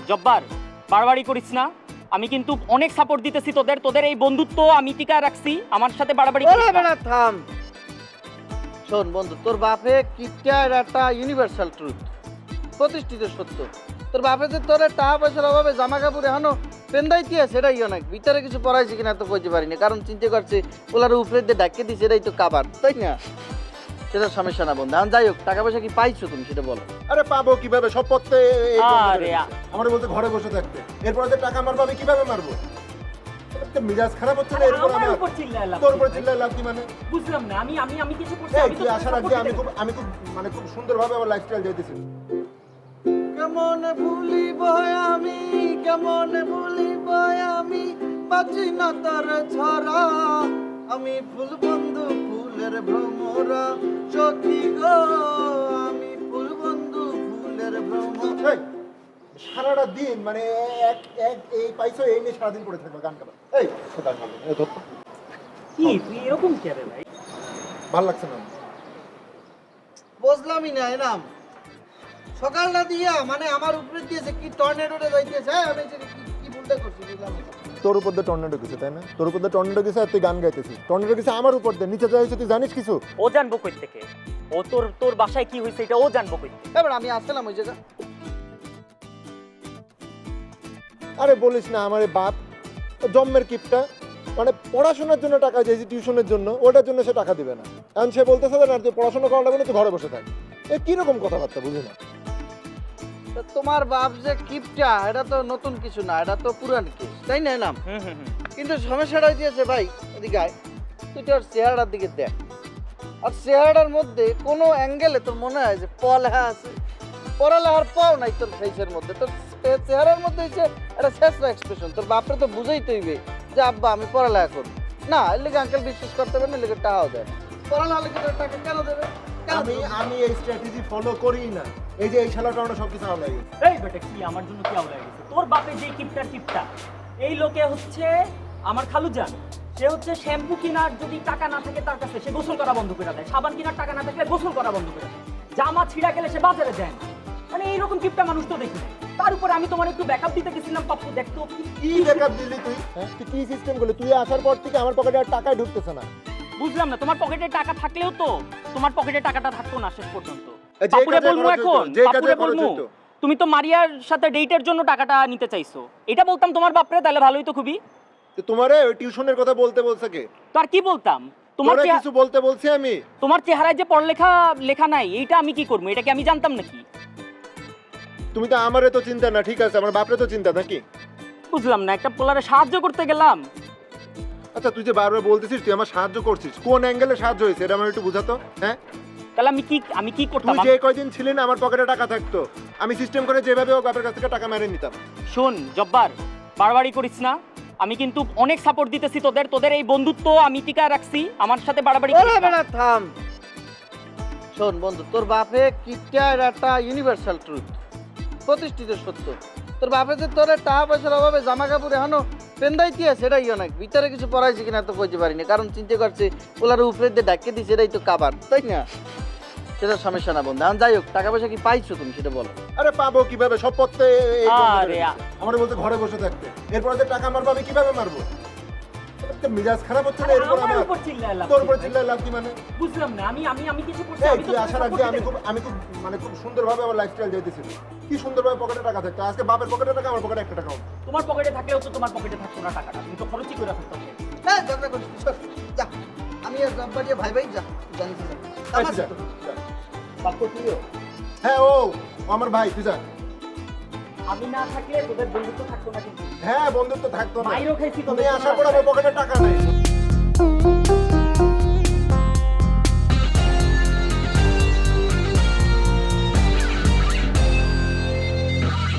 জব্বার বাড়াবাড়ি করিস না। আমি কিন্তু অনেক সাপোর্ট দিতেছি তোদের, তোদের এই বন্ধুত্ব আমি টিকায় রাখছি। আমার সাথে বাড়াবাড়ি করিস না। থাম। শোন বন্ধু, তোর বাপে কিপটা একটা ইউনিভার্সাল ট্রুথ, প্রতিষ্ঠিত সত্য। তোর বাপে যে তোর টাকা পয়সার অভাবে জামা কাপড় এখনো পেন্দাইতে সেটাই অনেক, ভিতরে কিছু পড়াইছে কিনা তো কইতে পারিনি, কারণ চিন্তা করছে ওলার উপরে দিয়ে ডাকিয়ে দিচ্ছে, এটাই তো কাবার, তাই না? সেটা সমস্যা না বন্ধু। এখন যাই হোক, টাকা পয়সা কি পাইছো তুমি সেটা বলো। আরে পাবো কিভাবে, সব পথে আরে আমার বলতে ঘরে বসে থাকতে, এরপরে যে টাকা মারবো আমি কিভাবে মারবো? এটা মিজাজ খারাপ হচ্ছে না? এরপর আমার আমার উপর চিল্লায় লাভ তোর কি উপর ভাই? চিল্লায় লাভ কি মানে? বুঝলাম না। আমি কিছু করছি? এই আমি তো তুই তোকে আসার support আগে দিতে- আমি খুব মানে খুব সুন্দরভাবে আমার লাইফস্টাইল দিতেছি। কেমন ভুলিব আমি, কেমন ভুলিব আমি, বাঁচি না তার ছড়া। আমি ফুল বন্ধু ফুলের ভ্রমরা, সখী গো আমি ফুল বন্ধু ফুলের ভ্রমরা। এই সারাটা দিন মানে এক এক এই পাইছো এই নিয়ে সারাদিন পড়ে থাকবে গান গাবা। এই গান গাবা, এই ধর তো। কি তুই এরকম কে রে ভাই? ভাল লাগছে না? বুঝলামই না এনাম, সকালটা দিয়া মানে আমার উপরে দিয়েছে কি টর্নেডোটা যাইতেছে। আমি যে কি ভুলটা করছি বুঝলাম না। তোর উপর দিয়ে টর্নেডো গেছে তাই না? তোর উপর দিয়ে টর্নেডো গেছে আর তুই গান গাইতেছিস। টর্নেডো গেছে আমার উপর দিয়ে, নিচে যা হয়েছে তুই জানিস কিছু? ও জানবো কই থেকে? ও তোর বাসায় কি হয়েছে এটা ও জানবো কই থেকে? এবার আমি আসলাম ওই জায়গা। আরে বলিস না, আমার এই বাপ জন্মের কিপটা, মানে পড়াশোনার জন্য টাকা চাইছি টিউশনের জন্য, ওটার জন্য সে টাকা দিবে না। কারণ সে বলতেছে যে না তুই পড়াশোনা করা লাগবে না, তুই ঘরে বসে থাক। এ কিরকম কথাবার্তা বুঝি না। তা তোমার বাপ যে কিপটা, এটা তো নতুন কিছু না, এটা তো পুরান কেস, তাই না এনাম? কিন্তু সমস্যাটা হইতেছে ভাই, এদিকে আয়, তুই তোর চেহারাটার দিকে দেখ। আর চেহারাটার মধ্যে কোনো অ্যাঙ্গেলে তোর মনে হয় যে পড়ালেখা আছে? পড়ালেখার পাও নাই তোর ফেসের মধ্যে। তোর চেহারার মধ্যে হচ্ছে একটা শেষরা এক্সপ্রেশন। তোর বাপরে তো বুঝাইতে হইবে যে আব্বা আমি পড়ালেখা করবো না, এর লিগে আঙ্কেল বিশ্বাস করতে হবে না, এর লিগে টাকাও দেয় না। পড়ালেখা লিগে তোর টাকা কেন দেবে? আমি এই স্ট্র্যাটেজি ফলো করি না। এই যে এই শালাটা আমরা সবকিছু আমার লাগে। এই বেটা কি আমার জন্য কি আউলা গেছে? তোর বাপে যে কিপটা এই লোকে হচ্ছে আমার খালুজান। সে হচ্ছে শ্যাম্পু কেনার যদি টাকা না থাকে তার কাছে, সে গোসল করা বন্ধ করে দেয়। সাবান কেনার টাকা না থাকলে গোসল করা বন্ধ করে দেয়। জামা ছিঁড়া গেলে সে বাজারে যায় না। মানে এইরকম কিপটা মানুষ তো দেখি না। তার উপরে আমি তোমার একটু ব্যাকআপ দিতে গেছিলাম, পাপ্পু দেখতো কি ব্যাকআপ দিলি তুই? হ্যাঁ তুই কি সিস্টেম করলি? তুই আসার পর থেকে আমার পকেটে আর টাকাই ঢুকতেছে না। বুঝলাম না, তোমার পকেটে টাকা থাকলেও তো তোমার পকেটে টাকাটা থাকতো না শেষ পর্যন্ত। যে পাপুরে কাজে বলবো খরচ এখন, হইতো, যে কাজে পাপুরে খরচ বলবো হইতো। তুমি তো মারিয়ার সাথে ডেটের জন্য টাকাটা নিতে চাইছো, এটা বলতাম তোমার বাপরে, তাহলে ভালোই তো খুবই। তো তোমারে ওই টিউশনের কথা বলতে বলছে কে? তো আর কি বলতাম? তোমার তোরা কিছু বলতে বলছি আমি? তোমার চেহারায় যে পড়ালেখা লেখা নাই, এইটা আমি কি করবো? এটা কি আমি জানতাম নাকি? তুমি তো আমারে তো চিন্তা না, ঠিক আছে, আমার বাপরে তো চিন্তা নাকি? বুঝলাম না, একটা পোলারে সাহায্য করতে গেলাম। আচ্ছা তুই যে বারবার বলতেছিস তুই আমার সাহায্য করছিস, কোন অ্যাঙ্গেলে সাহায্য হয়েছে এটা আমার একটু বুঝাতো। হ্যাঁ তাহলে আমি কি করতাম? তুই যে কয়দিন ছিলি না আমার পকেটে টাকা থাকতো, আমি সিস্টেম করে যেভাবে হোক বাপের কাছ থেকে টাকা মেরে নিতাম। শোন জব্বার, বাড়াবাড়ি করিস না। আমি কিন্তু অনেক সাপোর্ট দিতেছি তোদের, তোদের এই বন্ধুত্ব আমি টিকায় রাখছি। আমার সাথে বাড়াবাড়ি করিস না। থাম। শোন বন্ধু, তোর বাপে কিপটা একটা ইউনিভার্সাল ট্রুথ, প্রতিষ্ঠিত সত্য। তোর বাপে যে তোর টাকা পয়সার অভাবে জামা কাপড় এখনো পেন্দাইতে সেটাই অনেক, ভিতরে কিছু পড়াইছে কিনা তো কইতে পারিনি, কারণ চিন্তা করছে ওলার উপরে দিয়ে ডাকিয়ে দিচ্ছে, এটাই তো কাবার, তাই না? সেটা সমস্যা না বন্ধু। এখন যাই হোক, টাকা পয়সা কি পাইছো তুমি সেটা বলো। আরে পাবো কিভাবে, সব পথে আরে আমার বলতে ঘরে বসে থাকতে, এরপরে যে টাকা মারবো আমি কিভাবে মারবো? এটা মিজাজ খারাপ হচ্ছে না? এরপর আমার আমার উপর চিল্লায় লাভ তোর কি উপর ভাই? চিল্লায় লাভ কি মানে? বুঝলাম না, আমি কিছু করছি? এই আমি তো তুই তোকে আসার support আগে দিতে- আমি খুব মানে খুব সুন্দরভাবে আমার লাইফস্টাইল দিতেছি। কি সুন্দরভাবে পকেটে টাকা থাকতো, আজকে বাপের পকেটে টাকা, আমার পকেটে একটা টাকাও। তোমার পকেটে থাকলেও তো তোমার পকেটে থাকতো না টাকাটা, তুমি তো খরচই করে ফেলতো। হ্যাঁ ঝগড়া করিস না, সর, যা। আমি আর জব বাড়িয়ে ভাই ভাই যা, জানিস না। আচ্ছা, যা। পাপ্পু তুইও? হ্যাঁ ও আমার ভাই, তুই যা। আমি না থাকলে তোদের বন্ধুত্ব থাকতো না কিন্তু। হ্যাঁ বন্ধুত্ব থাকতো না। মাইরও খাইছি তুমি তোদের আসার জন্য। পর আমার পকেটে টাকা নেই।